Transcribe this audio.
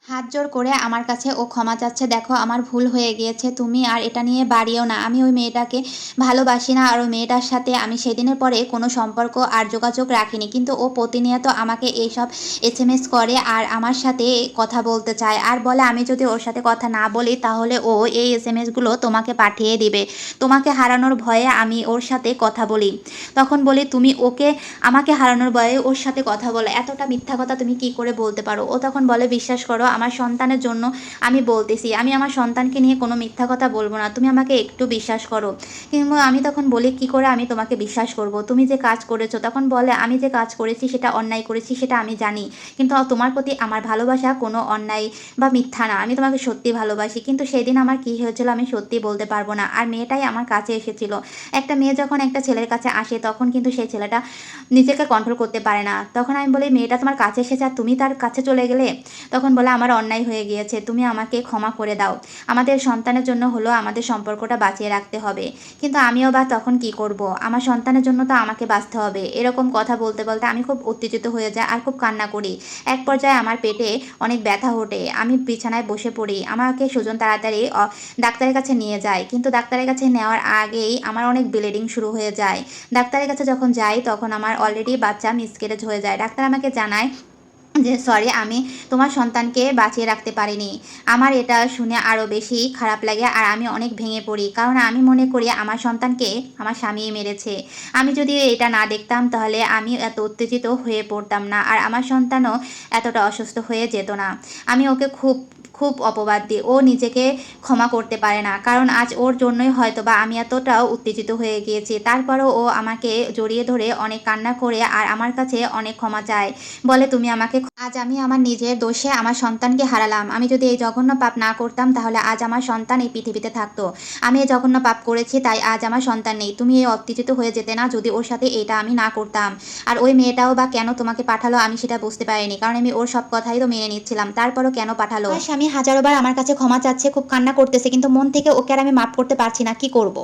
হাত জোড় করে আমার কাছে ও ক্ষমা চাচ্ছে, দেখো আমার ভুল হয়ে গিয়েছে, তুমি আর এটা নিয়ে বাড়িও না। আমি ওই মেয়েটাকে ভালোবাসি না, আর ওই মেয়েটার সাথে আমি সেদিনের পরে কোনো সম্পর্ক আর যোগাযোগ রাখিনি, কিন্তু ও প্রতিনিয়ত আমাকে এইসব এসএমএস করে আর আমার সাথে কথা বলতে চায়, আর বলে আমি যদি ওর সাথে কথা না বলি তাহলে ও এই এসএমএসগুলো তোমাকে পাঠিয়ে দিবে, তোমাকে হারানোর ভয়ে আমি ওর সাথে কথা বলি। তখন বলি তুমি ওকে আমাকে হারানোর ভয়ে ওর সাথে কথা বলো, এতটা মিথ্যা কথা তুমি কি করে বলতে পারো? ও তখন বলে বিশ্বাস করো আমার সন্তানের জন্য আমি বলতেছি, আমি আমার সন্তানকে নিয়ে কোনো মিথ্যা কথা বলবো না, তুমি আমাকে একটু বিশ্বাস করো। কিন্তু আমি তখন বলি কি করে আমি তোমাকে বিশ্বাস করব, তুমি যে কাজ করেছো। তখন বলে আমি যে কাজ করেছি সেটা অন্যায় করেছি, সেটা আমি জানি, কিন্তু তোমার প্রতি আমার ভালোবাসা কোনো অন্যায় বা মিথ্যা না, আমি তোমাকে সত্যি ভালোবাসি। কিন্তু সেদিন আমার কি হয়েছিল আমি সত্যি বলতে পারবো না, আর মেয়েটাই আমার কাছে এসেছিল। একটা মেয়ে যখন একটা ছেলের কাছে আসে তখন কিন্তু সেই ছেলেটা নিজেকে কন্ট্রোল করতে পারে না। তখন আমি বলি মেয়েটা তোমার কাছে এসেছে আর তুমি তার কাছে চলে গেলে। তখন বলে আমার অন্যায় হয়ে গিয়েছে, তুমি আমাকে ক্ষমা করে দাও, আমাদের সন্তানের জন্য হলো আমাদের সম্পর্কটা বাঁচিয়ে রাখতে হবে। কিন্তু আমিও বা তখন কি করব, আমার সন্তানের জন্য তো আমাকে বাঁচতে হবে। এরকম কথা বলতে বলতে আমি খুব উত্তেজিত হয়ে যাই আর খুব কান্না করি। এক পর্যায়ে আমার পেটে অনেক ব্যথা ওঠে, আমি বিছানায় বসে পড়ি, আমাকে সুজন তাড়াতাড়ি ডাক্তারের কাছে নিয়ে যায়, কিন্তু ডাক্তারের কাছে নেওয়ার আগেই আমার অনেক ব্লিডিং শুরু হয়ে যায়। ডাক্তারের কাছে যখন যাই তখন আমার অলরেডি বাচ্চা মিসক্যারেজ হয়ে যায়। ডাক্তার আমাকে জানায় যে সরি, আমি তোমার সন্তানকে বাঁচিয়ে রাখতে পারিনি। আমার এটা শুনে আরও বেশি খারাপ লাগে আর আমি অনেক ভেঙে পড়ি, কারণ আমি মনে করি আমার সন্তানকে আমার স্বামীই মেরেছে। আমি যদি এটা না দেখতাম তাহলে আমি এত উত্তেজিত হয়ে পড়তাম না, আর আমার সন্তানও এতটা অসুস্থ হয়ে যেত না। আমি ওকে খুব খুব অপবাদ দিই, ও নিজেকে ক্ষমা করতে পারে না, কারণ আজ ওর জন্যই হয়তো বা আমি এতটাও উত্তেজিত হয়ে গিয়েছি। তারপরও ও আমাকে জড়িয়ে ধরে অনেক কান্না করে আর আমার কাছে অনেক ক্ষমা চায়, বলে তুমি আমাকে আজ আমি আমার নিজের দোষে আমার সন্তানকে হারালাম, আমি যদি এই জঘন্য পাপ না করতাম তাহলে আজ আমার সন্তান এই পৃথিবীতে থাকতো। আমি এই জঘন্য পাপ করেছি তাই আজ আমার সন্তান নেই, তুমি এই উত্তেজিত হয়ে যেতে না যদি ওর সাথে এটা আমি না করতাম। আর ওই মেয়েটাও বা কেন তোমাকে পাঠালো আমি সেটা বুঝতে পারিনি, কারণ আমি ওর সব কথাই তো মেনে নিচ্ছিলাম, তারপরও কেন পাঠালো? আমার স্বামী হাজারো বার আমার কাছে ক্ষমা চাচ্ছে, খুব কান্না করতেছে, কিন্তু মন থেকে ওকে আর আমি মাফ করতে পারছি না, কি করব?